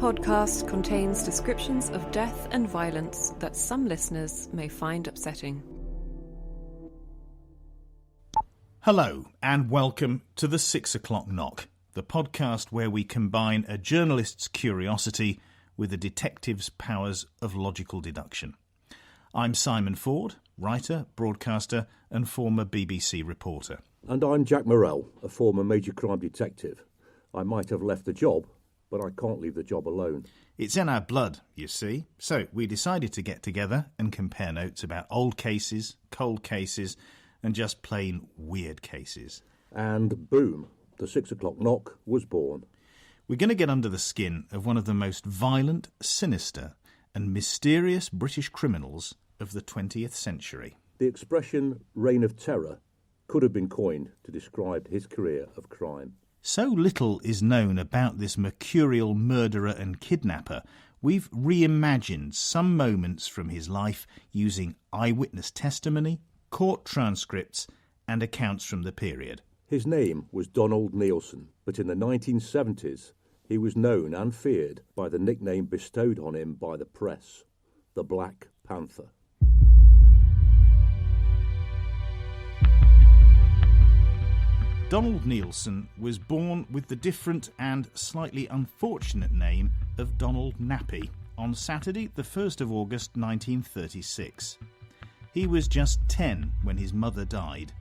podcast contains descriptions of death and violence that some listeners may find upsetting. Hello and welcome to the 6 o'clock knock, the podcast where we combine a journalist's curiosity with a detective's powers of logical deduction. I'm Simon Ford, writer, broadcaster and former BBC reporter. And I'm Jack Morrell, a former major crime detective. I might have left the job, but I can't leave the job alone. It's in our blood, you see, so we decided to get together and compare notes about old cases, cold cases and just plain weird cases. And boom, the 6 o'clock knock was born. We're going to get under the skin of one of the most violent, sinister and mysterious British criminals of the 20th century. The expression reign of terror could have been coined to describe his career of crime. So little is known about this mercurial murderer and kidnapper, we've reimagined some moments from his life using eyewitness testimony, court transcripts and accounts from the period. His name was Donald Neilson, but in the 1970s he was known and feared by the nickname bestowed on him by the press, the Black Panther. Donald Neilson was born with the different and slightly unfortunate name of Donald Nappy on Saturday, the 1st of August 1936. He was just 10 when his mother died.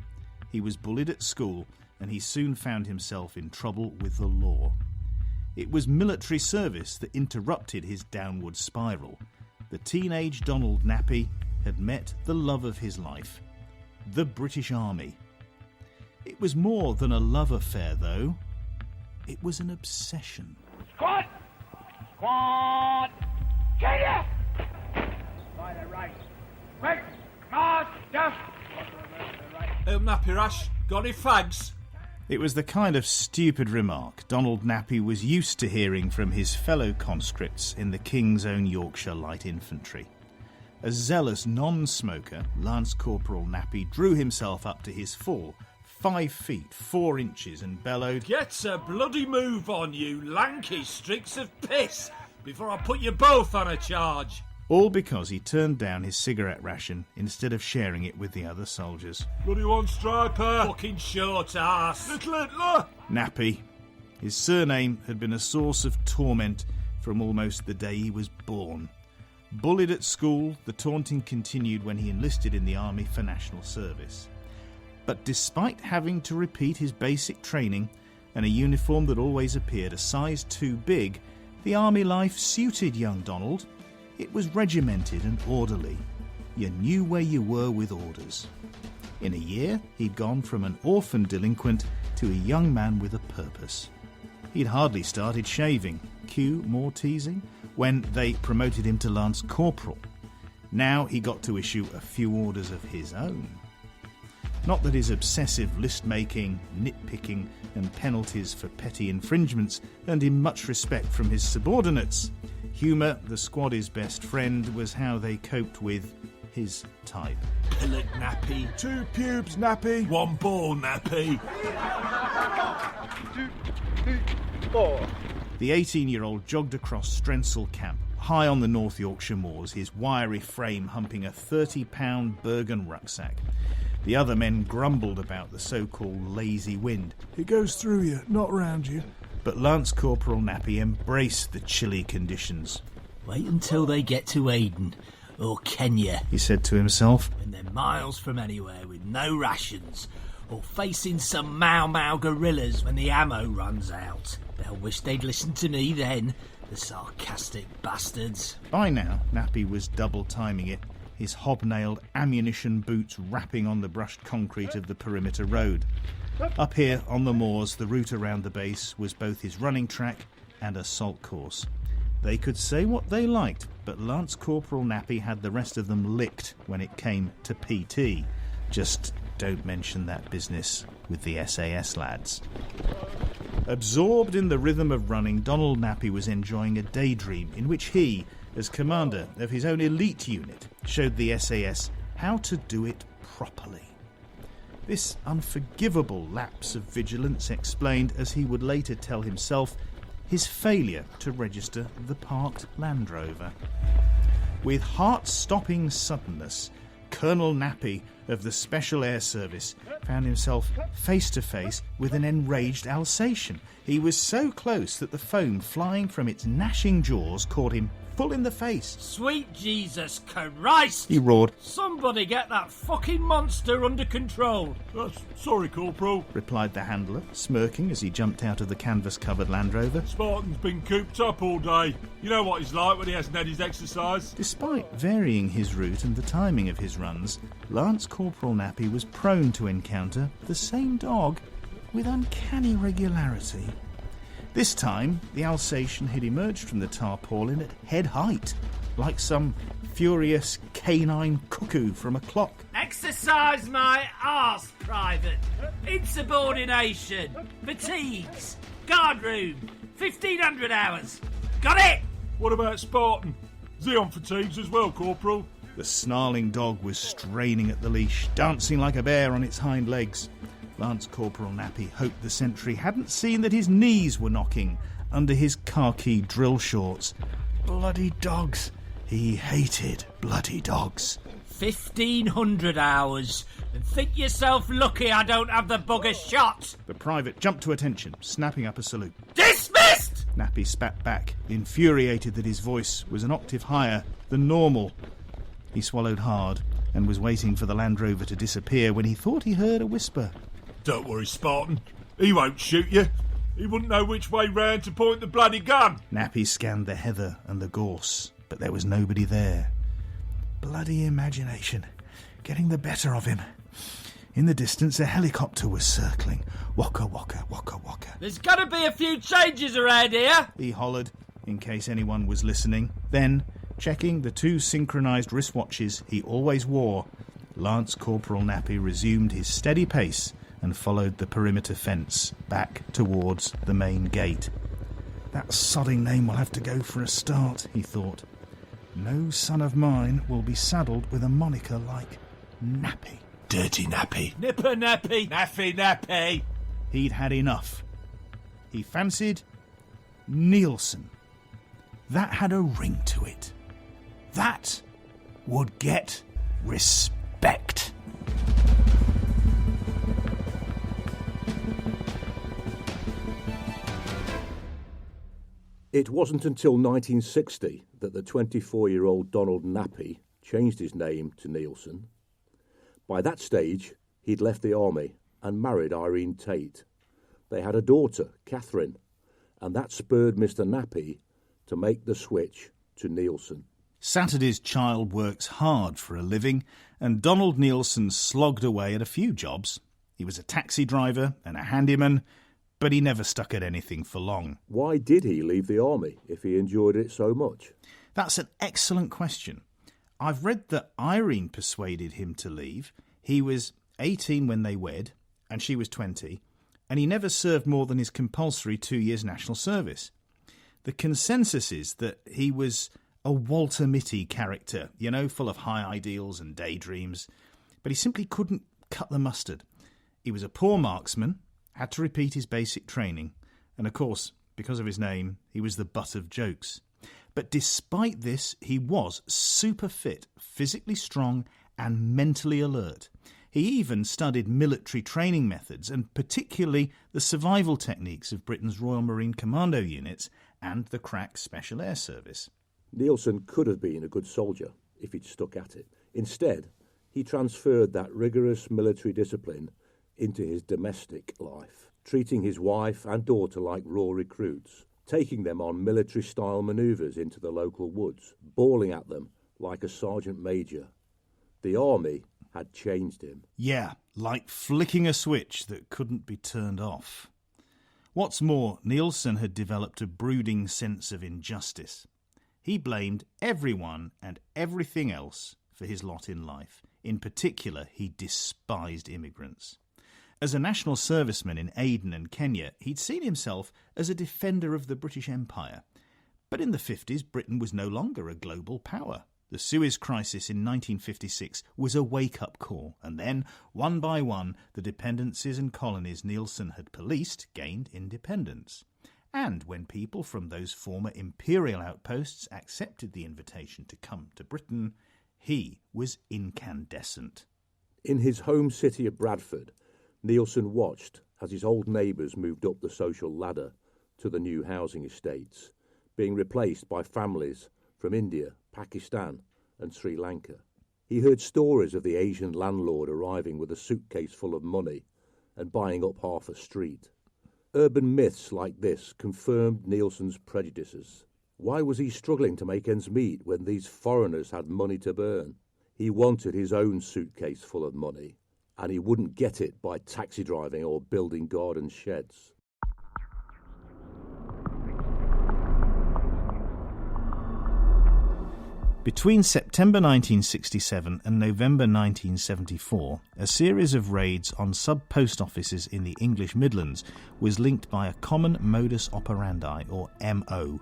He was bullied at school and he soon found himself in trouble with the law. It was military service that interrupted his downward spiral. The teenage Donald Nappy had met the love of his life, the British Army. It was more than a love affair, though. It was an obsession. Squad! Squad! Get it! By the right. Quick! March! Just! Nappy Rash, got any fags? It was the kind of stupid remark Donald Nappy was used to hearing from his fellow conscripts in the King's Own Yorkshire Light Infantry. A zealous non-smoker, Lance Corporal Nappy drew himself up to his full 5 feet 4 inches and bellowed, "Get a bloody move on, you lanky streaks of piss, before I put you both on a charge." All because he turned down his cigarette ration instead of sharing it with the other soldiers. "Bloody one striper, fucking short ass, little Hitler." Nappy. His surname had been a source of torment from almost the day he was born. Bullied at school, the taunting continued when he enlisted in the army for national service. But despite having to repeat his basic training and a uniform that always appeared a size too big, the army life suited young Donald. It was regimented and orderly. You knew where you were with orders. In a year, he'd gone from an orphan delinquent to a young man with a purpose. He'd hardly started shaving, cue more teasing, when they promoted him to Lance Corporal. Now he got to issue a few orders of his own. Not that his obsessive list-making, nitpicking and penalties for petty infringements earned him much respect from his subordinates. Humour, the squad's best friend, was how they coped with his type. Pillock Nappy, 2 pubes Nappy, 1 ball Nappy. 2, 3, 4. The 18-year-old jogged across Strensall Camp, high on the North Yorkshire moors, his wiry frame humping a 30-pound Bergen rucksack. The other men grumbled about the so-called lazy wind. "It goes through you, not round you." But Lance Corporal Nappy embraced the chilly conditions. "Wait until they get to Aden, or Kenya," he said to himself. "when they're miles from anywhere with no rations, or facing some Mau gorillas when the ammo runs out. They'll wish they'd listened to me then, the sarcastic bastards." By now, Nappy was double-timing it, his hobnailed ammunition boots rapping on the brushed concrete of the perimeter road. Up here on the moors, the route around the base was both his running track and assault course. They could say what they liked, but Lance Corporal Nappy had the rest of them licked when it came to PT. Just don't mention that business with the SAS lads. Absorbed in the rhythm of running, Donald Nappy was enjoying a daydream in which he, as commander of his own elite unit, showed the SAS how to do it properly. This unforgivable lapse of vigilance explained, as he would later tell himself, his failure to register the parked Land Rover. With heart-stopping suddenness, Colonel Nappy of the Special Air Service found himself face to face with an enraged Alsatian. He was so close that the foam flying from its gnashing jaws caught him full in the face. Sweet Jesus Christ! He roared. Somebody get that fucking monster under control. Sorry, Corporal. Replied the handler, smirking as he jumped out of the canvas-covered Land Rover. Spartan's been cooped up all day. You know what he's like when he hasn't had his exercise. Despite varying his route and the timing of his runs, Lance Corporal Nappy was prone to encounter the same dog with uncanny regularity. This time, the Alsatian had emerged from the tarpaulin at head height, like some furious canine cuckoo from a clock. Exercise my arse, Private. Insubordination. Fatigues. Guard room. 1,500 hours. Got it! What about Spartan? Is he on fatigues as well, Corporal? The snarling dog was straining at the leash, dancing like a bear on its hind legs. Lance Corporal Nappy hoped the sentry hadn't seen that his knees were knocking under his khaki drill shorts. Bloody dogs. He hated bloody dogs. 1,500 hours. And think yourself lucky I don't have the bugger shot. The private jumped to attention, snapping up a salute. Dismissed! Nappy spat back, infuriated that his voice was an octave higher than normal. He swallowed hard and was waiting for the Land Rover to disappear when he thought he heard a whisper. Don't worry, Spartan. He won't shoot you. He wouldn't know which way round to point the bloody gun. Nappy scanned the heather and the gorse, but there was nobody there. Bloody imagination, getting the better of him. In the distance, a helicopter was circling. Waka, waka, waka, waka. There's got to be a few changes around here. He hollered, in case anyone was listening. Then, checking the 2 synchronised wristwatches he always wore, Lance Corporal Nappy resumed his steady pace and followed the perimeter fence back towards the main gate. That sodding name will have to go for a start, he thought. No son of mine will be saddled with a moniker like Nappy. Dirty Nappy. Nipper Nappy. Naffy Nappy. He'd had enough. He fancied Neilson. That had a ring to it. That would get respect. It wasn't until 1960 that the 24-year-old Donald Nappy changed his name to Neilson. By that stage, he'd left the army and married Irene Tate. They had a daughter, Catherine, and that spurred Mr. Nappy to make the switch to Neilson. Saturday's child works hard for a living, and Donald Neilson slogged away at a few jobs. He was a taxi driver and a handyman, but he never stuck at anything for long. Why did he leave the army if he enjoyed it so much? That's an excellent question. I've read that Irene persuaded him to leave. He was 18 when they wed, and she was 20, and he never served more than his compulsory 2 years national service. The consensus is that he was a Walter Mitty character, full of high ideals and daydreams, but he simply couldn't cut the mustard. He was a poor marksman, had to repeat his basic training, and of course, because of his name, he was the butt of jokes. But despite this, he was super fit, physically strong, and mentally alert. He even studied military training methods, and particularly the survival techniques of Britain's Royal Marine Commando units and the crack Special Air Service. Neilson could have been a good soldier if he'd stuck at it. Instead, he transferred that rigorous military discipline into his domestic life, treating his wife and daughter like raw recruits, taking them on military-style manoeuvres into the local woods, bawling at them like a sergeant major. The army had changed him. Yeah, like flicking a switch that couldn't be turned off. What's more, Neilson had developed a brooding sense of injustice. He blamed everyone and everything else for his lot in life. In particular, he despised immigrants. As a national serviceman in Aden and Kenya, he'd seen himself as a defender of the British Empire. But in the 50s, Britain was no longer a global power. The Suez Crisis in 1956 was a wake-up call, and then, one by one, the dependencies and colonies Neilson had policed gained independence. And when people from those former imperial outposts accepted the invitation to come to Britain, he was incandescent. In his home city of Bradford, Neilson watched as his old neighbours moved up the social ladder to the new housing estates, being replaced by families from India, Pakistan and Sri Lanka. He heard stories of the Asian landlord arriving with a suitcase full of money and buying up half a street. Urban myths like this confirmed Neilson's prejudices. Why was he struggling to make ends meet when these foreigners had money to burn? He wanted his own suitcase full of money, and he wouldn't get it by taxi driving or building garden sheds. Between September 1967 and November 1974, a series of raids on sub-post offices in the English Midlands was linked by a common modus operandi, or MO.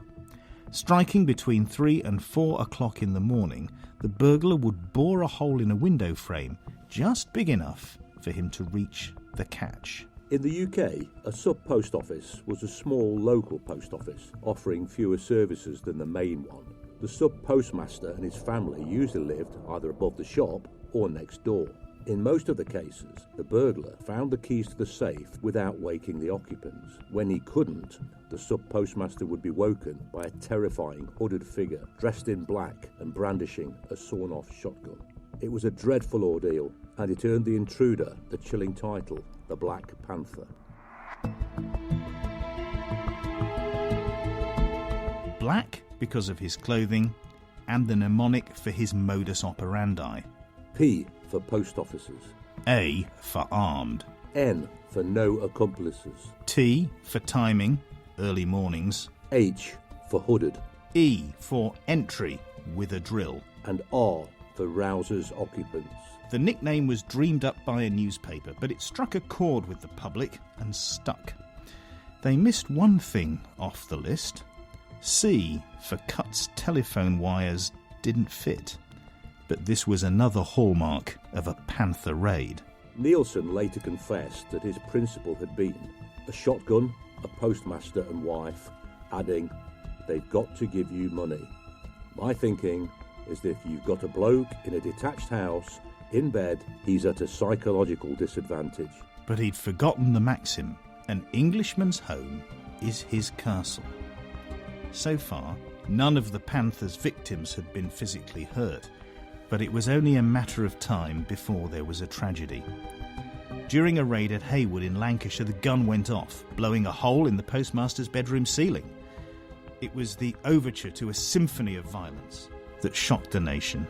Striking between 3 and 4 o'clock in the morning, the burglar would bore a hole in a window frame just big enough for him to reach the catch. In the UK, a sub-post office was a small local post office, offering fewer services than the main one. The sub-postmaster and his family usually lived either above the shop or next door. In most of the cases, the burglar found the keys to the safe without waking the occupants. When he couldn't, the sub-postmaster would be woken by a terrifying hooded figure dressed in black and brandishing a sawn-off shotgun. It was a dreadful ordeal, and it earned the intruder the chilling title, the Black Panther. Black because of his clothing, and the mnemonic for his modus operandi. P for post officers. A for armed. N for no accomplices. T for timing, early mornings. H for hooded. E for entry, with a drill. And R for rouses occupants. The nickname was dreamed up by a newspaper, but it struck a chord with the public and stuck. They missed one thing off the list. C for cuts telephone wires didn't fit. But this was another hallmark of a Panther raid. Neilson later confessed that his principle had been a shotgun, a postmaster and wife, adding, "They've got to give you money. My thinking is that if you've got a bloke in a detached house, in bed, he's at a psychological disadvantage." But he'd forgotten the maxim, an Englishman's home is his castle. So far, none of the Panther's victims had been physically hurt, but it was only a matter of time before there was a tragedy. During a raid at Haywood in Lancashire, the gun went off, blowing a hole in the postmaster's bedroom ceiling. It was the overture to a symphony of violence that shocked the nation.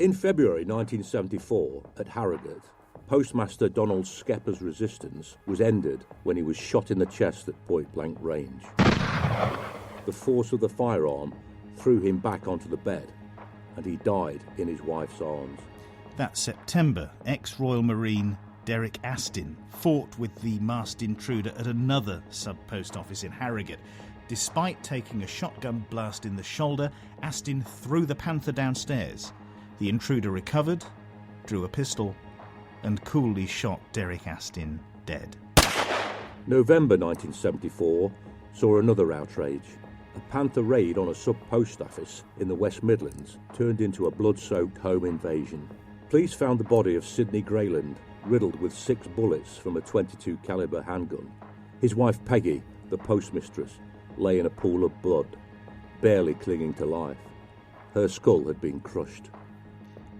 In February 1974, at Harrogate, Postmaster Donald Skepper's resistance was ended when he was shot in the chest at point-blank range. The force of the firearm threw him back onto the bed, and he died in his wife's arms. That September, ex-Royal Marine Derek Astin fought with the masked intruder at another sub-post office in Harrogate. Despite taking a shotgun blast in the shoulder, Astin threw the Panther downstairs. The intruder recovered, drew a pistol, and coolly shot Derek Astin dead. November 1974 saw another outrage. A Panther raid on a sub-post office in the West Midlands turned into a blood-soaked home invasion. Police found the body of Sidney Grayland, riddled with 6 bullets from a .22 caliber handgun. His wife Peggy, the postmistress, lay in a pool of blood, barely clinging to life. Her skull had been crushed.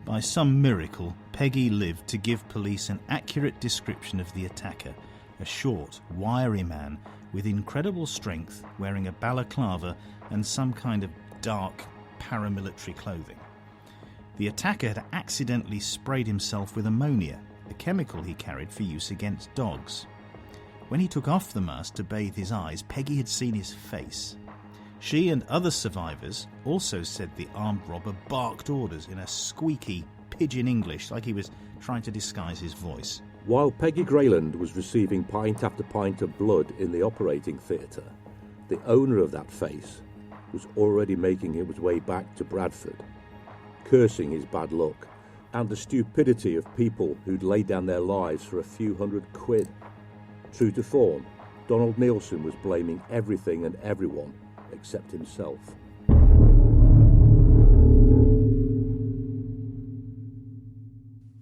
By some miracle, Peggy lived to give police an accurate description of the attacker, a short, wiry man with incredible strength, wearing a balaclava and some kind of dark paramilitary clothing. The attacker had accidentally sprayed himself with ammonia, a chemical he carried for use against dogs. When he took off the mask to bathe his eyes, Peggy had seen his face. She and other survivors also said the armed robber barked orders in a squeaky pidgin English, like he was trying to disguise his voice. While Peggy Grayland was receiving pint after pint of blood in the operating theatre, the owner of that face was already making his way back to Bradford. cursing his bad luck and the stupidity of people who'd laid down their lives for a few £100. True to form, Donald Neilson was blaming everything and everyone except himself.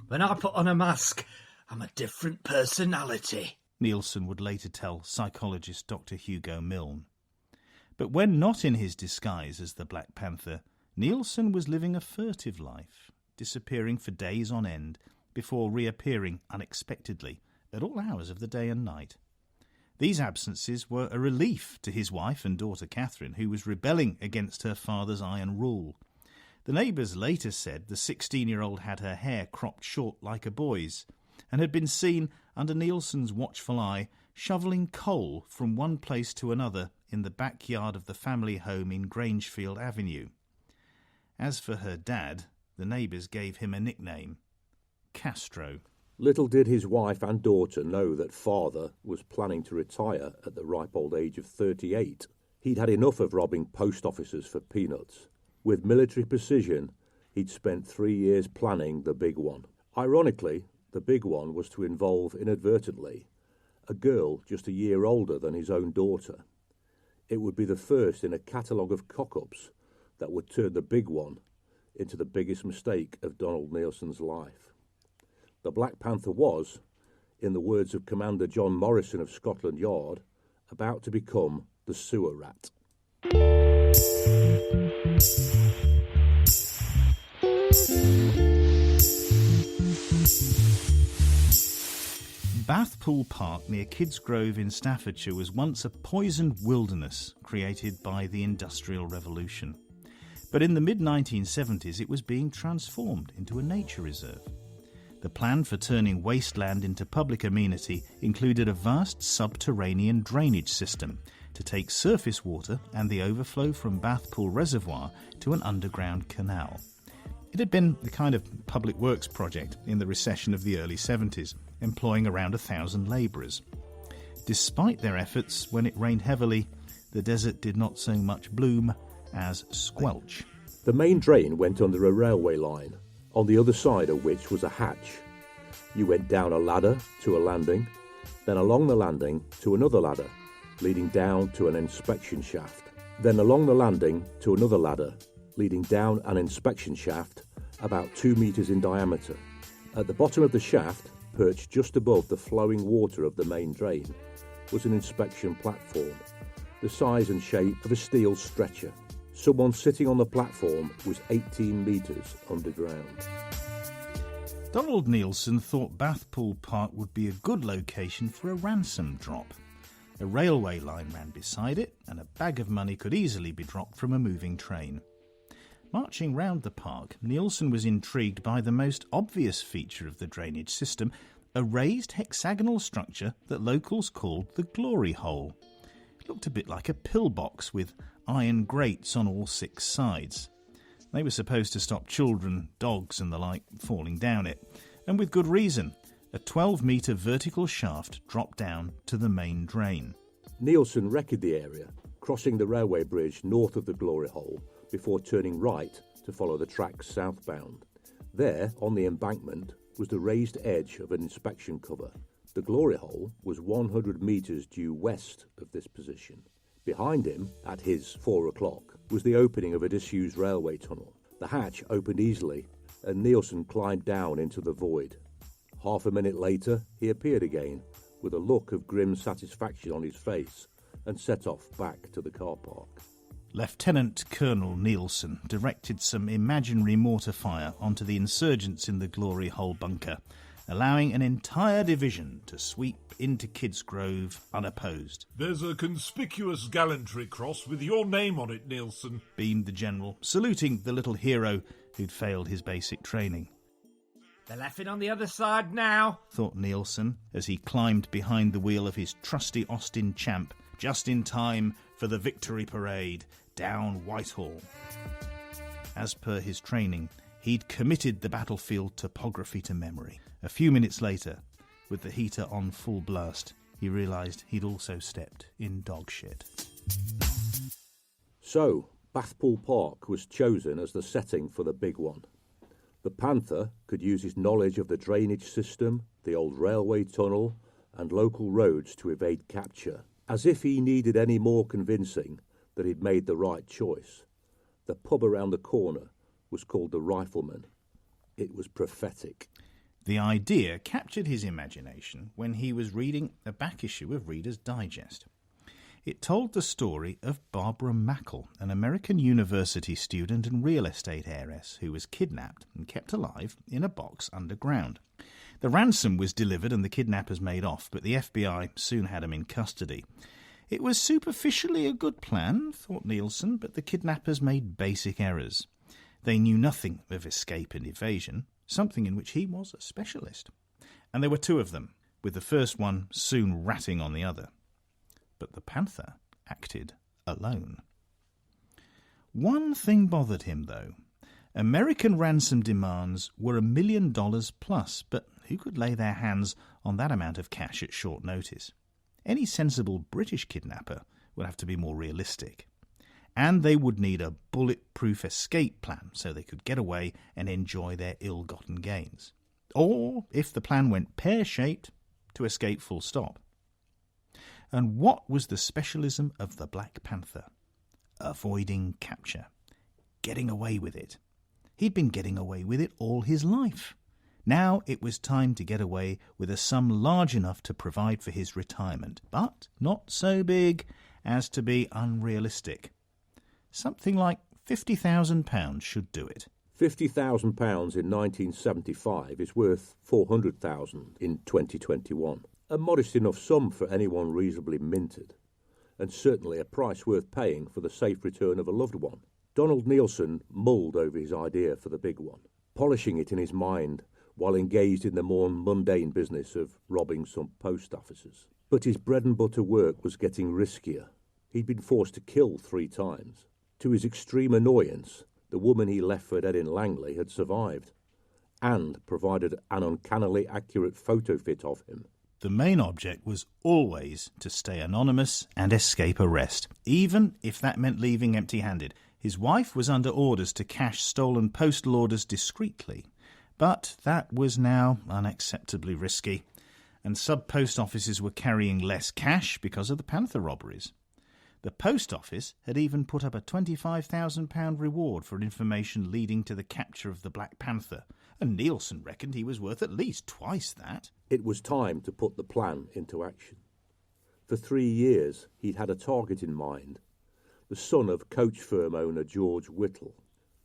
When I put on a mask, I'm a different personality, Neilson would later tell psychologist Dr. Hugo Milne. But when not in his disguise as the Black Panther, Neilson was living a furtive life, disappearing for days on end before reappearing unexpectedly at all hours of the day and night. These absences were a relief to his wife and daughter Catherine, who was rebelling against her father's iron rule. The neighbours later said the 16-year-old had her hair cropped short like a boy's and had been seen under Neilson's watchful eye shovelling coal from one place to another in the backyard of the family home in Grangefield Avenue. As for her dad, the neighbours gave him a nickname, Castro. Little did his wife and daughter know that father was planning to retire at the ripe old age of 38. He'd had enough of robbing post offices for peanuts. With military precision, he'd spent 3 years planning the big one. Ironically, the big one was to involve, inadvertently, a girl just a year older than his own daughter. It would be the first in a catalogue of cock-ups that would turn the big one into the biggest mistake of Donald Neilson's life. The Black Panther was, in the words of Commander John Morrison of Scotland Yard, about to become the sewer rat. Bathpool Park near Kidsgrove in Staffordshire was once a poisoned wilderness created by the Industrial Revolution. But in the mid-1970s it was being transformed into a nature reserve. The plan for turning wasteland into public amenity included a vast subterranean drainage system to take surface water and the overflow from Bathpool Reservoir to an underground canal. It had been the kind of public works project in the recession of the early 70s, employing around 1,000 labourers. Despite their efforts, when it rained heavily, the desert did not so much bloom as squelch. The main drain went under a railway line, on the other side of which was a hatch. You went down a ladder to a landing, then along the landing to another ladder, leading down to an inspection shaft, then along the landing to another ladder, leading down an inspection shaft about 2 metres in diameter. At the bottom of the shaft, perched just above the flowing water of the main drain, was an inspection platform, the size and shape of a steel stretcher. Someone sitting on the platform was 18 metres underground. Donald Neilson thought Bathpool Park would be a good location for a ransom drop. A railway line ran beside it, and a bag of money could easily be dropped from a moving train. Marching round the park, Neilson was intrigued by the most obvious feature of the drainage system, a raised hexagonal structure that locals called the Glory Hole. It looked a bit like a pillbox with iron grates on all 6 sides. They were supposed to stop children, dogs and the like falling down it, and with good reason. A 12-metre vertical shaft dropped down to the main drain. Neilson wrecked the area, crossing the railway bridge north of the Glory Hole before turning right to follow the tracks southbound. There, on the embankment, was the raised edge of an inspection cover. The Glory Hole was 100 metres due west of this position. Behind him, at his 4 o'clock, was the opening of a disused railway tunnel. The hatch opened easily, and Neilson climbed down into the void. Half a minute later, he appeared again, with a look of grim satisfaction on his face, and set off back to the car park. Lieutenant Colonel Neilson directed some imaginary mortar fire onto the insurgents in the Glory Hole bunker, allowing an entire division to sweep into Kidsgrove unopposed. "There's a conspicuous gallantry cross with your name on it, Neilson," beamed the general, saluting the little hero who'd failed his basic training. They're laughing on the other side now, thought Neilson as he climbed behind the wheel of his trusty Austin Champ, just in time for the victory parade down Whitehall. As per his training, he'd committed the battlefield topography to memory. A few minutes later, with the heater on full blast, he realised he'd also stepped in dog shit. So, Bathpool Park was chosen as the setting for the big one. The Panther could use his knowledge of the drainage system, the old railway tunnel, and local roads to evade capture, as if he needed any more convincing that he'd made the right choice. The pub around the corner was called the Rifleman. It was prophetic. The idea captured his imagination when he was reading a back issue of Reader's Digest. It told the story of Barbara Mackle, an American university student and real estate heiress who was kidnapped and kept alive in a box underground. The ransom was delivered and the kidnappers made off, but the FBI soon had him in custody. It was superficially a good plan, thought Neilson, but the kidnappers made basic errors. They knew nothing of escape and evasion, something in which he was a specialist. And there were two of them, with the first one soon ratting on the other. But the Panther acted alone. One thing bothered him, though. American ransom demands were $1 million plus, but who could lay their hands on that amount of cash at short notice? Any sensible British kidnapper would have to be more realistic. And they would need a bulletproof escape plan so they could get away and enjoy their ill-gotten gains. Or, if the plan went pear-shaped, to escape full stop. And what was the specialism of the Black Panther? Avoiding capture. Getting away with it. He'd been getting away with it all his life. Now it was time to get away with a sum large enough to provide for his retirement, but not so big as to be unrealistic. Something like £50,000 should do it. £50,000 in 1975 is worth $400,000 in 2021. A modest enough sum for anyone reasonably minted, and certainly a price worth paying for the safe return of a loved one. Donald Neilson mulled over his idea for the big one, polishing it in his mind while engaged in the more mundane business of robbing some post offices. But his bread and butter work was getting riskier. He'd been forced to kill 3 times. To his extreme annoyance, the woman he left for dead in Langley had survived, and provided an uncannily accurate photo fit of him. The main object was always to stay anonymous and escape arrest, even if that meant leaving empty-handed. His wife was under orders to cash stolen postal orders discreetly, but that was now unacceptably risky, and sub-post offices were carrying less cash because of the Panther robberies. The post office had even put up a £25,000 reward for information leading to the capture of the Black Panther, and Neilson reckoned he was worth at least twice that. It was time to put the plan into action. For 3 years he'd had a target in mind, the son of coach firm owner George Whittle.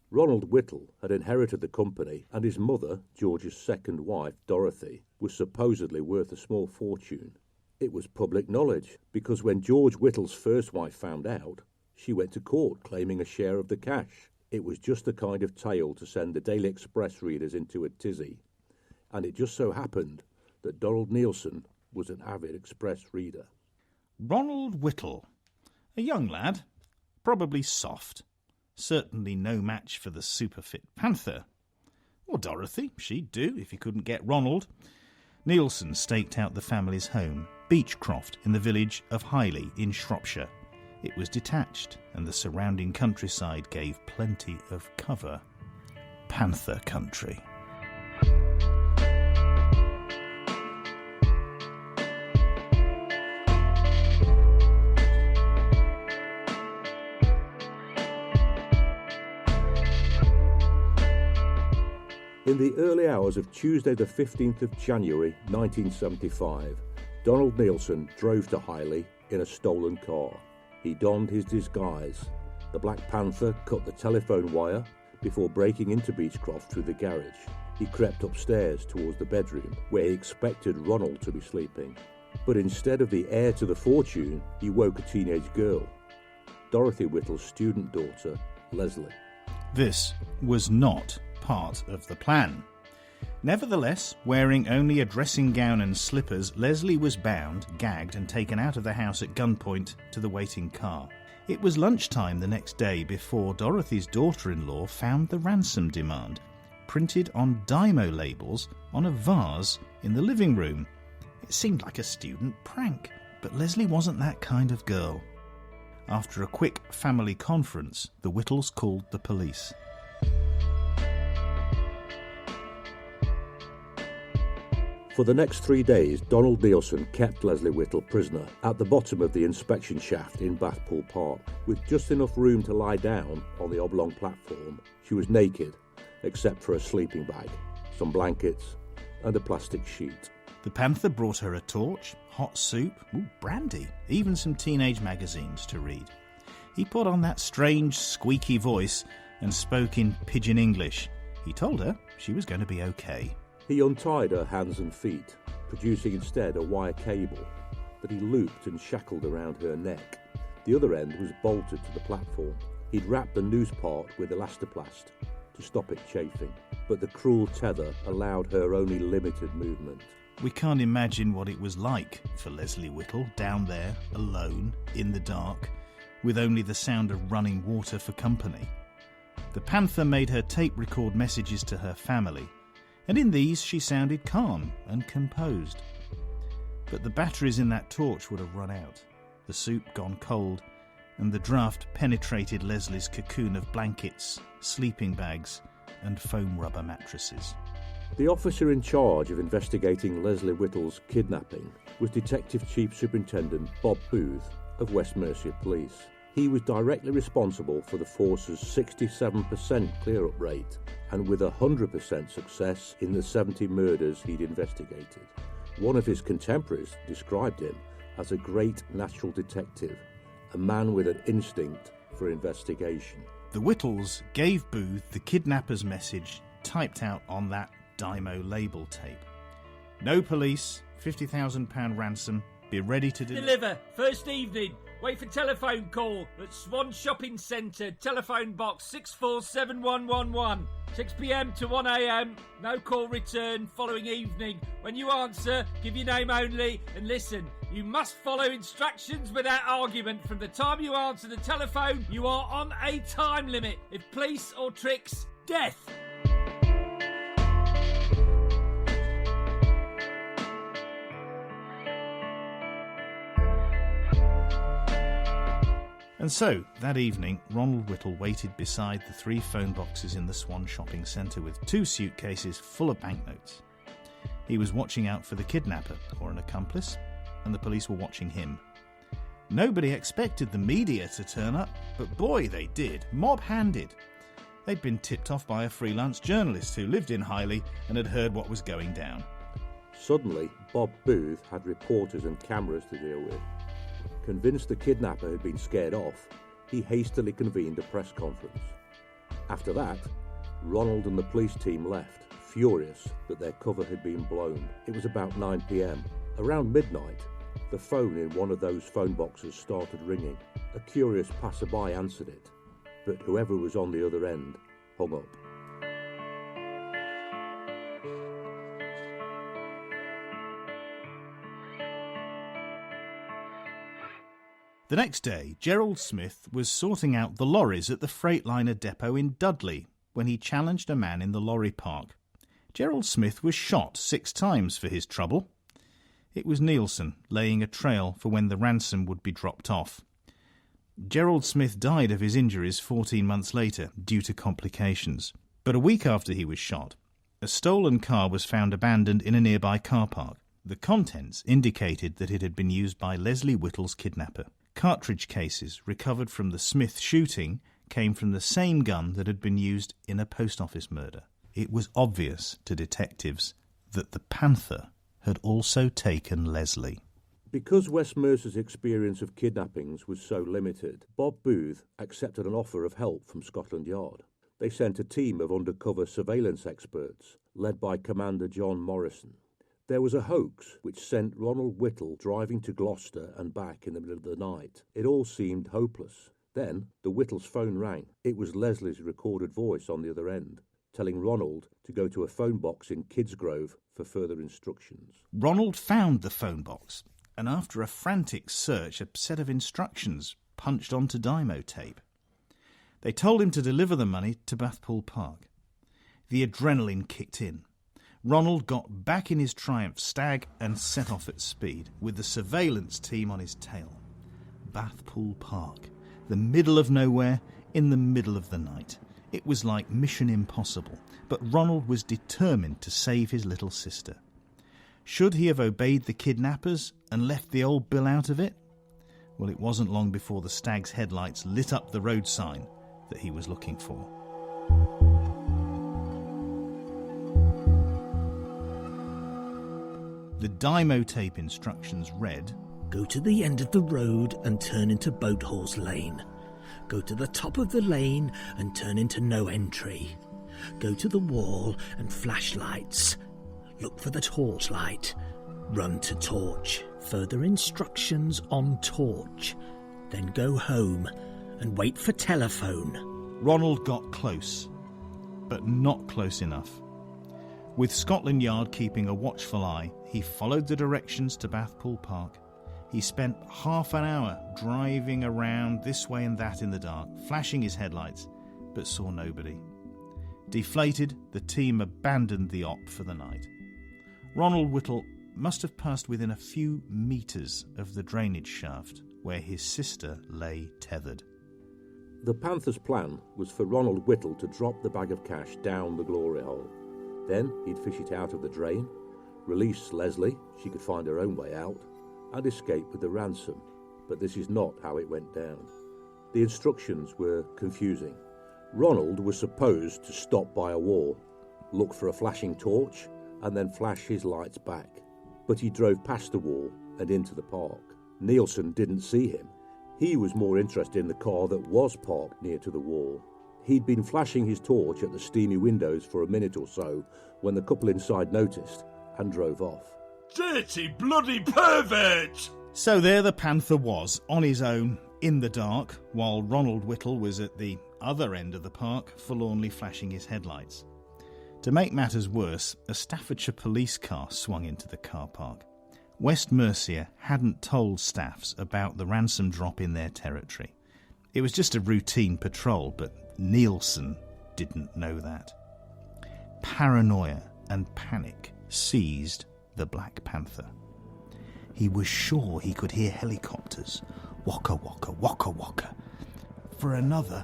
Ronald Whittle had inherited the company, and his mother, George's second wife, Dorothy, was supposedly worth a small fortune. It was public knowledge, because when George Whittle's first wife found out, she went to court claiming a share of the cash. It was just the kind of tale to send the Daily Express readers into a tizzy, and it just so happened that Donald Neilson was an avid Express reader. Ronald Whittle, a young lad, probably soft, certainly no match for the super-fit Panther. Or Dorothy, she'd do if he couldn't get Ronald. Neilson staked out the family's home, Beechcroft, in the village of Highley in Shropshire. It was detached, and the surrounding countryside gave plenty of cover. Panther country. In the early hours of Tuesday the 15th of January 1975, Donald Neilson drove to Highley in a stolen car. He donned his disguise. The Black Panther cut the telephone wire before breaking into Beechcroft through the garage. He crept upstairs towards the bedroom where he expected Ronald to be sleeping. But instead of the heir to the fortune, he woke a teenage girl, Dorothy Whittle's student daughter, Leslie. This was not part of the plan. Nevertheless, wearing only a dressing gown and slippers, Leslie was bound, gagged and taken out of the house at gunpoint to the waiting car. It was lunchtime the next day before Dorothy's daughter-in-law found the ransom demand, printed on Dymo labels on a vase in the living room. It seemed like a student prank, but Leslie wasn't that kind of girl. After a quick family conference, the Whittles called the police. For the next 3 days, Donald Neilson kept Leslie Whittle prisoner at the bottom of the inspection shaft in Bathpool Park. With just enough room to lie down on the oblong platform, she was naked, except for a sleeping bag, some blankets, and a plastic sheet. The Panther brought her a torch, hot soup, brandy, even some teenage magazines to read. He put on that strange, squeaky voice and spoke in pidgin English. He told her she was going to be okay. He untied her hands and feet, producing instead a wire cable that he looped and shackled around her neck. The other end was bolted to the platform. He'd wrapped the noose part with elastoplast to stop it chafing, but the cruel tether allowed her only limited movement. We can't imagine what it was like for Leslie Whittle down there, alone, in the dark, with only the sound of running water for company. The Panther made her tape record messages to her family, and in these she sounded calm and composed. But the batteries in that torch would have run out, the soup gone cold, and the draught penetrated Leslie's cocoon of blankets, sleeping bags, and foam rubber mattresses. The officer in charge of investigating Leslie Whittle's kidnapping was Detective Chief Superintendent Bob Booth of West Mercia Police. He was directly responsible for the force's 67% clear-up rate, and with 100% success in the 70 murders he'd investigated. One of his contemporaries described him as a great natural detective, a man with an instinct for investigation. The Whittles gave Booth the kidnapper's message typed out on that Dymo label tape. No police, £50,000 ransom, be ready to Deliver, first evening. Wait for telephone call at Swan Shopping Centre, telephone box 647111. 6 p.m. to 1 a.m. No call return following evening. When you answer, give your name only and listen. You must follow instructions without argument. From the time you answer the telephone, you are on a time limit. If police or tricks, death. And so, that evening, Ronald Whittle waited beside the 3 phone boxes in the Swan Shopping Centre with 2 suitcases full of banknotes. He was watching out for the kidnapper, or an accomplice, and the police were watching him. Nobody expected the media to turn up, but boy, they did, mob-handed. They'd been tipped off by a freelance journalist who lived in Highley and had heard what was going down. Suddenly, Bob Booth had reporters and cameras to deal with. Convinced the kidnapper had been scared off, he hastily convened a press conference. After that, Ronald and the police team left, furious that their cover had been blown. It was about 9 p.m. Around midnight, the phone in one of those phone boxes started ringing. A curious passerby answered it, but whoever was on the other end hung up. The next day, Gerald Smith was sorting out the lorries at the Freightliner depot in Dudley when he challenged a man in the lorry park. Gerald Smith was shot 6 times for his trouble. It was Neilson laying a trail for when the ransom would be dropped off. Gerald Smith died of his injuries 14 months later due to complications. But a week after he was shot, a stolen car was found abandoned in a nearby car park. The contents indicated that it had been used by Leslie Whittle's kidnapper. Cartridge cases recovered from the Smith shooting came from the same gun that had been used in a post office murder. It was obvious to detectives that the Panther had also taken Leslie. Because West Mercia's experience of kidnappings was so limited, Bob Booth accepted an offer of help from Scotland Yard. They sent a team of undercover surveillance experts, led by Commander John Morrison. There was a hoax which sent Ronald Whittle driving to Gloucester and back in the middle of the night. It all seemed hopeless. Then the Whittles' phone rang. It was Leslie's recorded voice on the other end, telling Ronald to go to a phone box in Kidsgrove for further instructions. Ronald found the phone box, and after a frantic search, a set of instructions punched onto Dymo tape. They told him to deliver the money to Bathpool Park. The adrenaline kicked in. Ronald got back in his Triumph Stag and set off at speed, with the surveillance team on his tail. Bathpool Park, the middle of nowhere, in the middle of the night. It was like Mission Impossible, but Ronald was determined to save his little sister. Should he have obeyed the kidnappers and left the old bill out of it? Well, it wasn't long before the stag's headlights lit up the road sign that he was looking for. The dymo tape instructions read, "Go to the end of the road and turn into Boat Horse Lane. Go to the top of the lane and turn into No Entry. Go to the wall and flashlights. Look for the torch light. Run to torch. Further instructions on torch. Then go home and wait for telephone." Ronald got close, but not close enough. With Scotland Yard keeping a watchful eye, he followed the directions to Bathpool Park. He spent half an hour driving around this way and that in the dark, flashing his headlights, but saw nobody. Deflated, the team abandoned the op for the night. Ronald Whittle must have passed within a few metres of the drainage shaft where his sister lay tethered. The Panther's plan was for Ronald Whittle to drop the bag of cash down the glory hole. Then he'd fish it out of the drain, release Leslie, she could find her own way out, and escape with the ransom. But this is not how it went down. The instructions were confusing. Ronald was supposed to stop by a wall, look for a flashing torch, and then flash his lights back. But he drove past the wall and into the park. Neilson didn't see him. He was more interested in the car that was parked near to the wall. He'd been flashing his torch at the steamy windows for a minute or so when the couple inside noticed and drove off. Dirty bloody pervert! So there the Panther was, on his own, in the dark, while Ronald Whittle was at the other end of the park, forlornly flashing his headlights. To make matters worse, a Staffordshire police car swung into the car park. West Mercia hadn't told staffs about the ransom drop in their territory. It was just a routine patrol, but Neilson didn't know that. Paranoia and panic seized the Black Panther. He was sure he could hear helicopters. Waka waka waka waka. For another,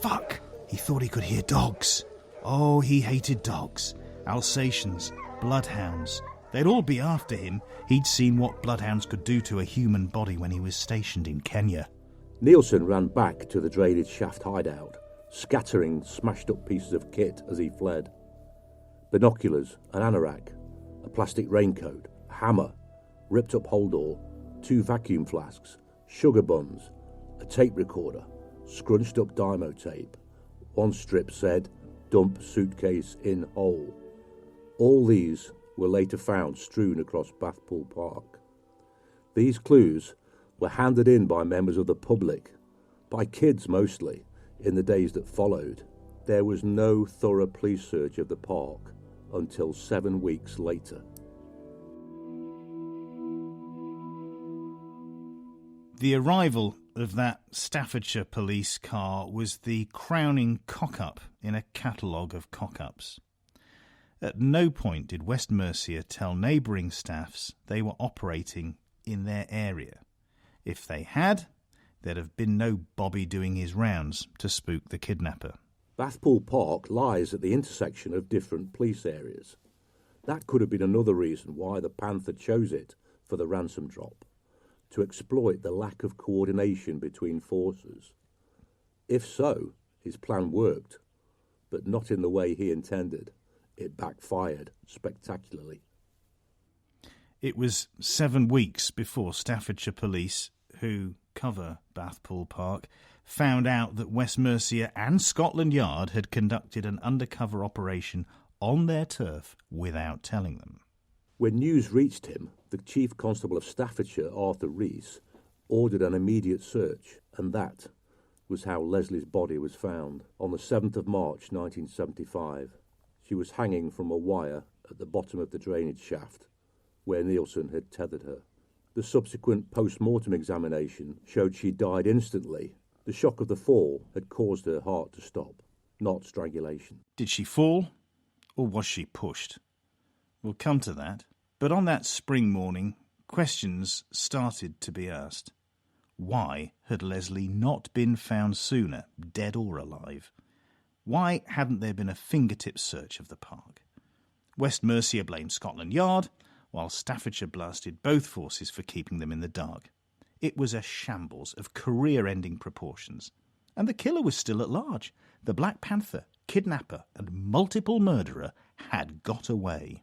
fuck, he thought he could hear dogs. Oh, he hated dogs. Alsatians, bloodhounds. They'd all be after him. He'd seen what bloodhounds could do to a human body when he was stationed in Kenya. Neilson ran back to the drainage shaft hideout, scattering smashed-up pieces of kit as he fled. Binoculars, an anorak, a plastic raincoat, a hammer, ripped-up holdall, 2 vacuum flasks, sugar buns, a tape recorder, scrunched-up dymo tape. One strip said, "Dump suitcase in hole." All these were later found strewn across Bathpool Park. These clues were handed in by members of the public, by kids mostly, in the days that followed. There was no thorough police search of the park until 7 weeks later. The arrival of that Staffordshire police car was the crowning cock-up in a catalogue of cock-ups. At no point did West Mercia tell neighbouring staffs they were operating in their area. If they had, there'd have been no Bobby doing his rounds to spook the kidnapper. Bathpool Park lies at the intersection of different police areas. That could have been another reason why the Panther chose it for the ransom drop, to exploit the lack of coordination between forces. If so, his plan worked, but not in the way he intended. It backfired spectacularly. It was 7 weeks before Staffordshire police, who cover Bathpool Park, found out that West Mercia and Scotland Yard had conducted an undercover operation on their turf without telling them. When news reached him, the Chief Constable of Staffordshire, Arthur Rees, ordered an immediate search, and that was how Leslie's body was found. On the 7th of March 1975, she was hanging from a wire at the bottom of the drainage shaft, where Neilson had tethered her. The subsequent post-mortem examination showed she died instantly. The shock of the fall had caused her heart to stop, not strangulation. Did she fall, or was she pushed? We'll come to that. But on that spring morning, questions started to be asked. Why had Leslie not been found sooner, dead or alive? Why hadn't there been a fingertip search of the park? West Mercia blamed Scotland Yard, while Staffordshire blasted both forces for keeping them in the dark. It was a shambles of career-ending proportions. And the killer was still at large. The Black Panther, kidnapper and multiple murderer had got away.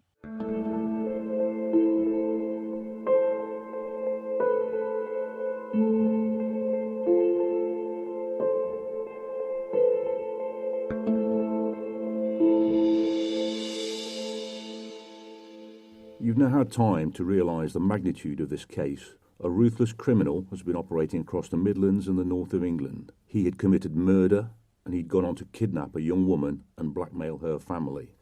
You've now had time to realise the magnitude of this case. A ruthless criminal has been operating across the Midlands and the north of England. He had committed murder, and he'd gone on to kidnap a young woman and blackmail her family.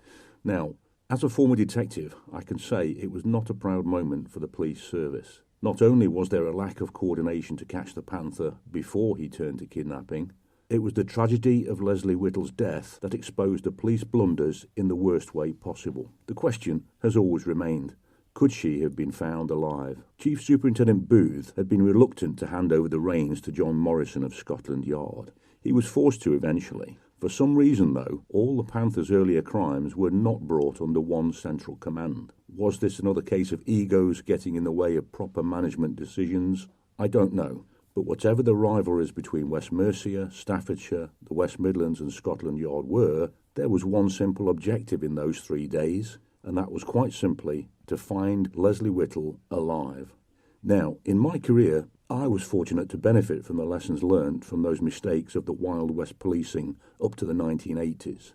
Now, as a former detective, I can say it was not a proud moment for the police service. Not only was there a lack of coordination to catch the Panther before he turned to kidnapping, it was the tragedy of Leslie Whittle's death that exposed the police blunders in the worst way possible. The question has always remained, could she have been found alive? Chief Superintendent Booth had been reluctant to hand over the reins to John Morrison of Scotland Yard. He was forced to eventually. For some reason, though, all the Panther's earlier crimes were not brought under one central command. Was this another case of egos getting in the way of proper management decisions? I don't know. But whatever the rivalries between West Mercia, Staffordshire, the West Midlands and Scotland Yard were, there was one simple objective in those 3 days, and that was quite simply to find Leslie Whittle alive. Now, in my career, I was fortunate to benefit from the lessons learned from those mistakes of the Wild West policing up to the 1980s.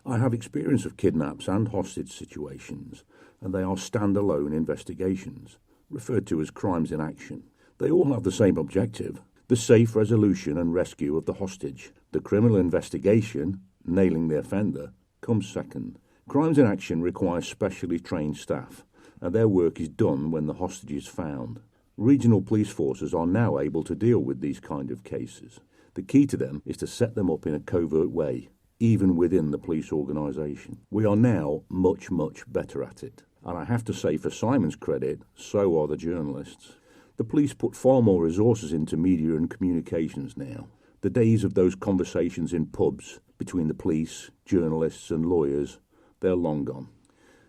I have experience of kidnaps and hostage situations, and they are standalone investigations, referred to as crimes in action. They all have the same objective, the safe resolution and rescue of the hostage. The criminal investigation, nailing the offender, comes second. Crimes in action require specially trained staff, and their work is done when the hostage is found. Regional police forces are now able to deal with these kind of cases. The key to them is to set them up in a covert way, even within the police organisation. We are now much, much better at it. And I have to say, for Simon's credit, so are the journalists. The police put far more resources into media and communications now. The days of those conversations in pubs between the police, journalists and lawyers, they're long gone.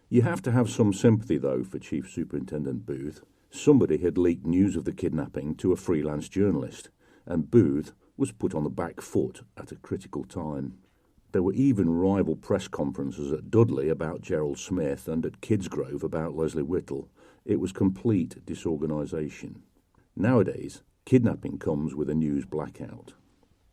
You have to have some sympathy, though, for Chief Superintendent Booth. Somebody had leaked news of the kidnapping to a freelance journalist, and Booth was put on the back foot at a critical time. There were even rival press conferences at Dudley about Gerald Smith and at Kidsgrove about Leslie Whittle. It was complete disorganisation. Nowadays, kidnapping comes with a news blackout.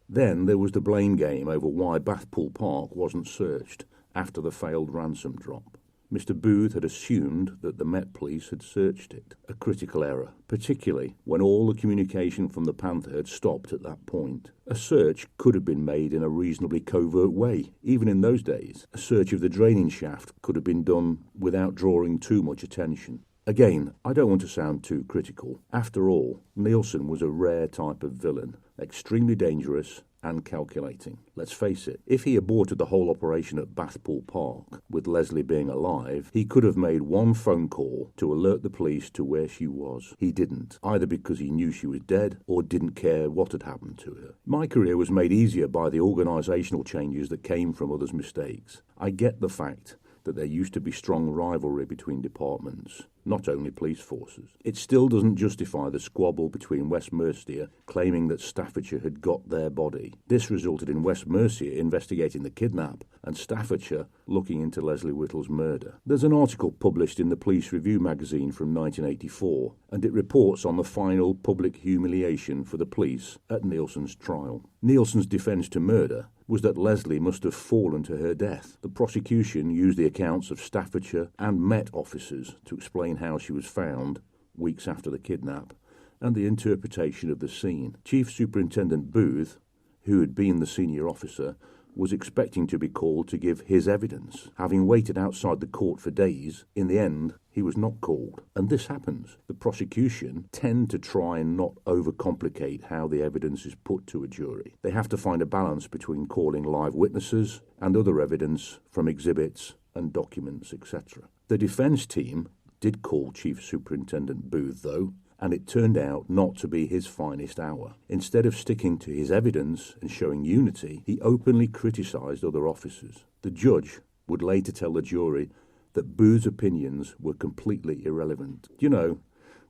Then there was the blame game over why Bathpool Park wasn't searched after the failed ransom drop. Mr. Booth had assumed that the Met Police had searched it, a critical error, particularly when all the communication from the Panther had stopped at that point. A search could have been made in a reasonably covert way. Even in those days, a search of the draining shaft could have been done without drawing too much attention. Again, I don't want to sound too critical. After all, Neilson was a rare type of villain, extremely dangerous and calculating. Let's face it, if he aborted the whole operation at Bathpool Park, with Leslie being alive, he could have made one phone call to alert the police to where she was. He didn't, either because he knew she was dead or didn't care what had happened to her. My career was made easier by the organisational changes that came from others' mistakes. I get the fact that there used to be strong rivalry between departments, not only police forces. It still doesn't justify the squabble between West Mercia claiming that Staffordshire had got their body. This resulted in West Mercia investigating the kidnap and Staffordshire looking into Leslie Whittle's murder. There's an article published in the Police Review magazine from 1984, and it reports on the final public humiliation for the police at Neilson's trial. Neilson's defence to murder was that Leslie must have fallen to her death. The prosecution used the accounts of Staffordshire and Met officers to explain how she was found weeks after the kidnap and the interpretation of the scene. Chief Superintendent Booth, who had been the senior officer, was expecting to be called to give his evidence. Having waited outside the court for days, in the end, he was not called. And this happens. The prosecution tend to try and not overcomplicate how the evidence is put to a jury. They have to find a balance between calling live witnesses and other evidence from exhibits and documents, etc. The defence team did call Chief Superintendent Booth, though, and it turned out not to be his finest hour. Instead of sticking to his evidence and showing unity, he openly criticised other officers. The judge would later tell the jury that Booth's opinions were completely irrelevant. You know,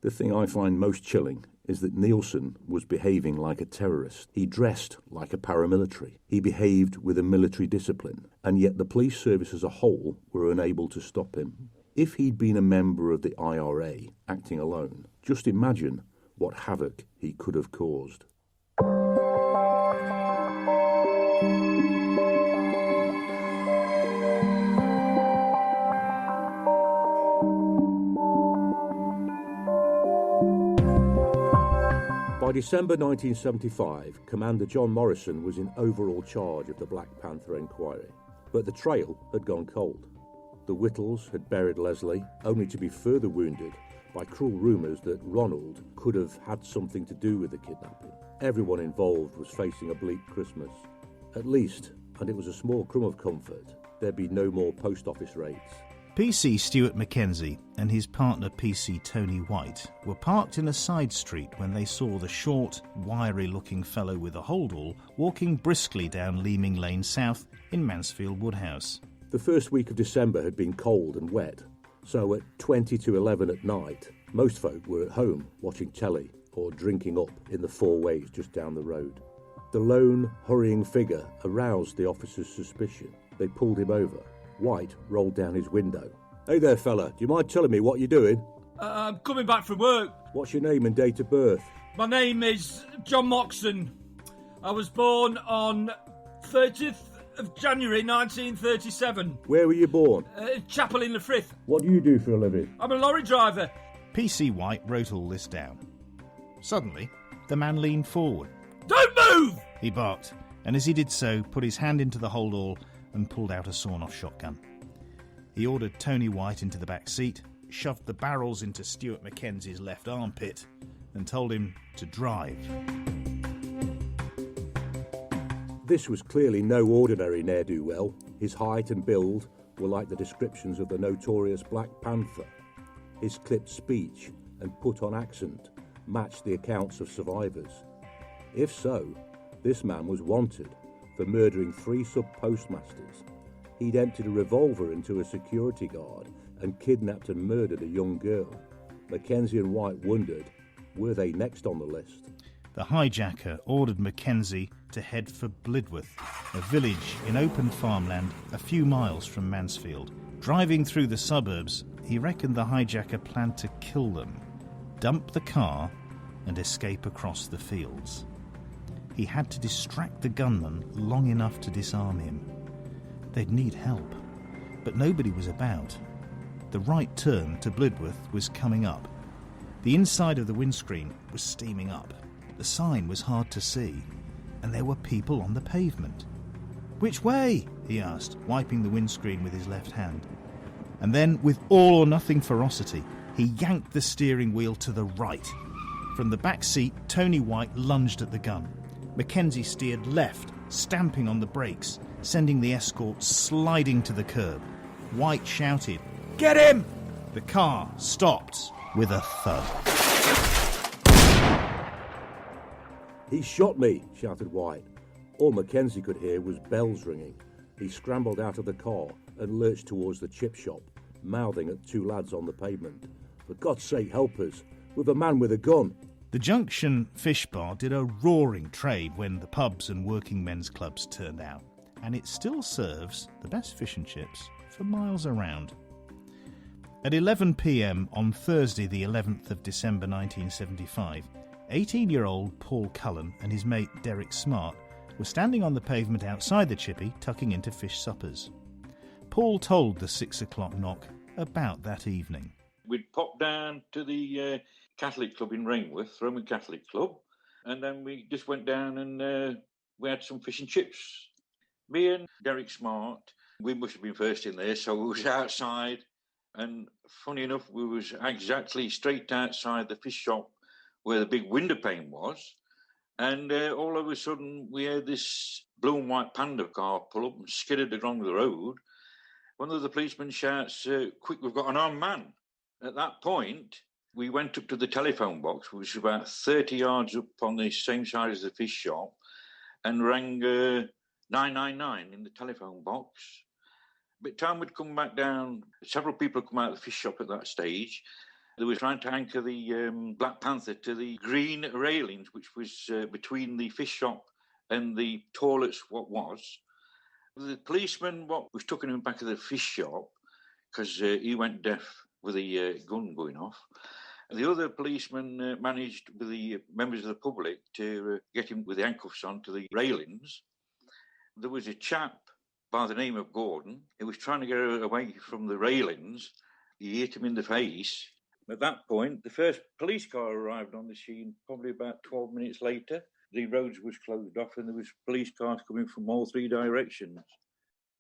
the thing I find most chilling is that Neilson was behaving like a terrorist. He dressed like a paramilitary. He behaved with a military discipline, and yet the police service as a whole were unable to stop him. If he'd been a member of the IRA acting alone, just imagine what havoc he could have caused. By December 1975, Commander John Morrison was in overall charge of the Black Panther inquiry, but the trail had gone cold. The Whittles had buried Leslie, only to be further wounded by cruel rumours that Ronald could have had something to do with the kidnapping. Everyone involved was facing a bleak Christmas. At least, and it was a small crumb of comfort, there'd be no more post office raids. PC Stuart Mackenzie and his partner PC Tony White were parked in a side street when they saw the short, wiry-looking fellow with a holdall walking briskly down Leeming Lane South in Mansfield Woodhouse. The first week of December had been cold and wet, so at 20 to 11 at night, most folk were at home watching telly or drinking up in the Four Ways just down the road. The lone, hurrying figure aroused the officers' suspicion. They pulled him over. White rolled down his window. "Hey there, fella, do you mind telling me what you're doing?" I'm coming back from work. "What's your name and date of birth?" My name is John Moxon. I was born on 30th of January 1937. "Where were you born?" Chapel in the Frith. "What do you do for a living?" I'm a lorry driver. PC White wrote all this down. Suddenly, the man leaned forward. Don't move! He barked, and as he did so, put his hand into the holdall and pulled out a sawn-off shotgun. He ordered Tony White into the back seat, shoved the barrels into Stuart Mackenzie's left armpit, and told him to drive. This was clearly no ordinary ne'er-do-well. His height and build were like the descriptions of the notorious Black Panther. His clipped speech and put-on accent matched the accounts of survivors. If so, this man was wanted for murdering 3 sub-postmasters. He'd emptied a revolver into a security guard and kidnapped and murdered a young girl. Mackenzie and White wondered, were they next on the list? The hijacker ordered Mackenzie to head for Blidworth, a village in open farmland a few miles from Mansfield. Driving through the suburbs, he reckoned the hijacker planned to kill them, dump the car, and escape across the fields. He had to distract the gunman long enough to disarm him. They'd need help, but nobody was about. The right turn to Blidworth was coming up. The inside of the windscreen was steaming up. The sign was hard to see, and there were people on the pavement. "Which way?" he asked, wiping the windscreen with his left hand. And then, with all-or-nothing ferocity, he yanked the steering wheel to the right. From the back seat, Tony White lunged at the gun. Mackenzie steered left, stamping on the brakes, sending the escort sliding to the curb. White shouted, "Get him!" The car stopped with a thud. "He shot me," shouted White. All Mackenzie could hear was bells ringing. He scrambled out of the car and lurched towards the chip shop, mouthing at 2 lads on the pavement. "For God's sake, help us. We've a man with a gun." The Junction Fish Bar did a roaring trade when the pubs and working men's clubs turned out, and it still serves the best fish and chips for miles around. At 11 p.m. on Thursday the 11th of December 1975, 18-year-old Paul Cullen and his mate Derek Smart were standing on the pavement outside the chippy tucking into fish suppers. Paul told the 6 o'clock knock about that evening. We'd popped down to the Catholic club in Rainworth, Roman Catholic club, and then we just went down and we had some fish and chips. Me and Derek Smart, we must have been first in there, so we was outside, and funny enough, we was exactly straight outside the fish shop where the big window pane was, and all of a sudden we heard this blue and white Panda car pull up and skidded along the road. One of the policemen shouts, "Quick, we've got an armed man." At that point, we went up to the telephone box, which was about 30 yards up on the same side as the fish shop, and rang 999 in the telephone box. By the time we'd come back down, several people come out of the fish shop at that stage. They were trying to anchor the Black Panther to the green railings, which was between the fish shop and the toilets, what was. The policeman, what was taking him back to the fish shop, because he went deaf with a gun going off. The other policeman managed, with the members of the public, to get him with the handcuffs on to the railings. There was a chap by the name of Gordon. He was trying to get away from the railings. He hit him in the face. At that point, the first police car arrived on the scene probably about 12 minutes later. The roads was closed off and there was police cars coming from all three directions.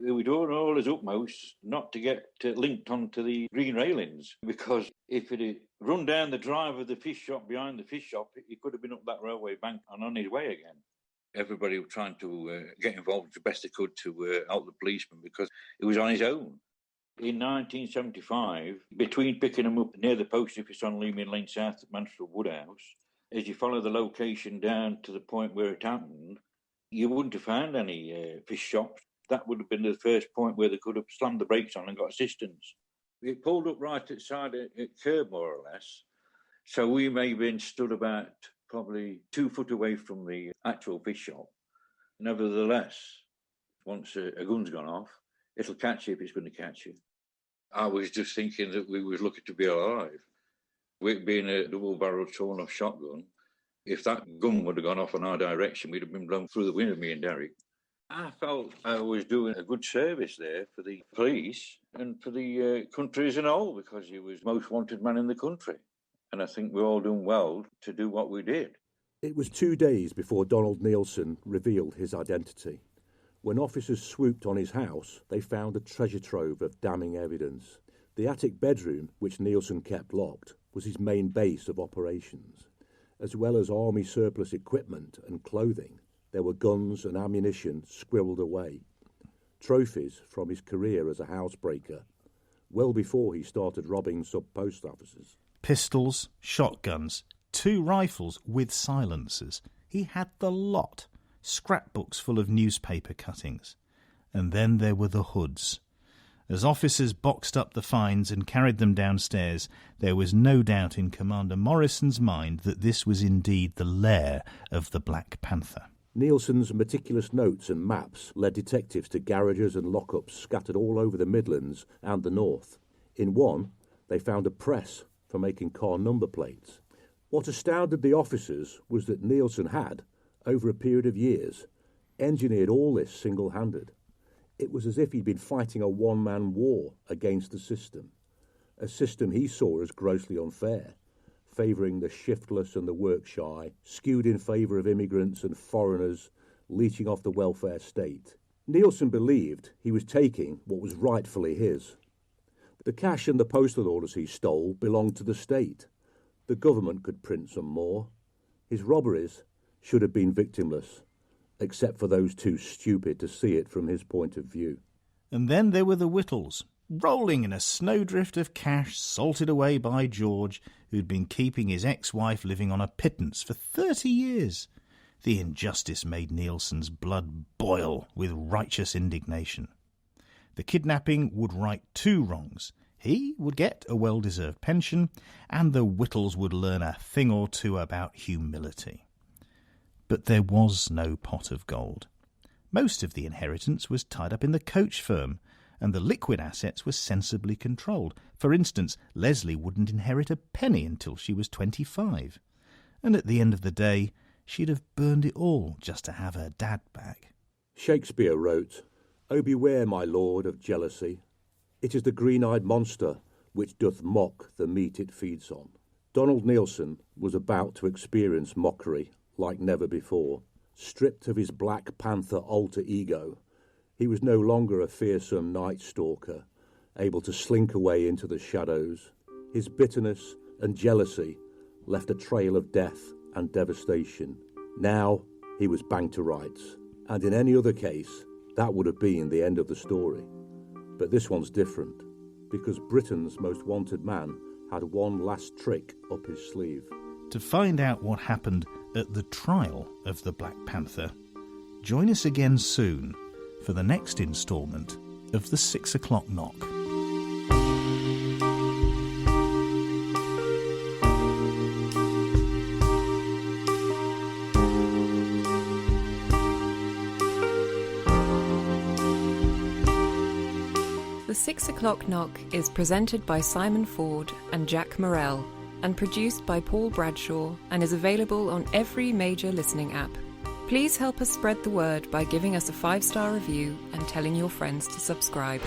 We were doing all his utmost not to get linked onto the green railings, because if it had run down the drive of the fish shop behind the fish shop, he could have been up that railway bank and on his way again. Everybody was trying to get involved as best they could to help the policeman, because he was on his own. In 1975, between picking him up near the post office on Leaming Lane South at Mansfield Woodhouse, as you follow the location down to the point where it happened, you wouldn't have found any fish shops. That would have been the first point where they could have slammed the brakes on and got assistance. It pulled up right outside a curb, more or less. So we may have been stood about probably 2 foot away from the actual fish shop. Nevertheless, once a gun's gone off, it'll catch you if it's going to catch you. I was just thinking that we was lucky to be alive. With being a double-barreled sawn-off shotgun, if that gun would have gone off in our direction, we'd have been blown through the window, me and Derek. I felt I was doing a good service there for the police and for the country as a whole, because he was the most wanted man in the country. And I think we're all doing well to do what we did. It was 2 days before Donald Neilson revealed his identity. When officers swooped on his house, they found a treasure trove of damning evidence. The attic bedroom, which Neilson kept locked, was his main base of operations. As well as army surplus equipment and clothing, there were guns and ammunition squirreled away. Trophies from his career as a housebreaker, well before he started robbing sub-post officers. Pistols, shotguns, 2 rifles with silencers. He had the lot. Scrapbooks full of newspaper cuttings. And then there were the hoods. As officers boxed up the finds and carried them downstairs, there was no doubt in Commander Morrison's mind that this was indeed the lair of the Black Panther. Neilson's meticulous notes and maps led detectives to garages and lockups scattered all over the Midlands and the North. In one, they found a press for making car number plates. What astounded the officers was that Neilson had, over a period of years, engineered all this single-handed. It was as if he'd been fighting a one-man war against the system, a system he saw as grossly unfair, favouring the shiftless and the work-shy, skewed in favour of immigrants and foreigners, leeching off the welfare state. Neilson believed he was taking what was rightfully his. The cash and the postal orders he stole belonged to the state. The government could print some more. His robberies should have been victimless, except for those too stupid to see it from his point of view. And then there were the Whittles, rolling in a snowdrift of cash salted away by George, who'd been keeping his ex-wife living on a pittance for 30 years. The injustice made Neilson's blood boil with righteous indignation. The kidnapping would right 2 wrongs. He would get a well-deserved pension, and the Whittles would learn a thing or two about humility. But there was no pot of gold. Most of the inheritance was tied up in the coach firm, and the liquid assets were sensibly controlled. For instance, Leslie wouldn't inherit a penny until she was 25. And at the end of the day, she'd have burned it all just to have her dad back. Shakespeare wrote, "O beware, my lord, of jealousy. It is the green-eyed monster which doth mock the meat it feeds on." Donald Neilson was about to experience mockery like never before. Stripped of his Black Panther alter ego, he was no longer a fearsome night stalker, able to slink away into the shadows. His bitterness and jealousy left a trail of death and devastation. Now he was banged to rights, and in any other case, that would have been the end of the story. But this one's different, because Britain's most wanted man had one last trick up his sleeve. To find out what happened at the trial of the Black Panther, join us again soon for the next instalment of the 6 o'clock knock. The 6 o'clock knock is presented by Simon Ford and Jack Morrell and produced by Paul Bradshaw and is available on every major listening app. Please help us spread the word by giving us a 5-star review and telling your friends to subscribe.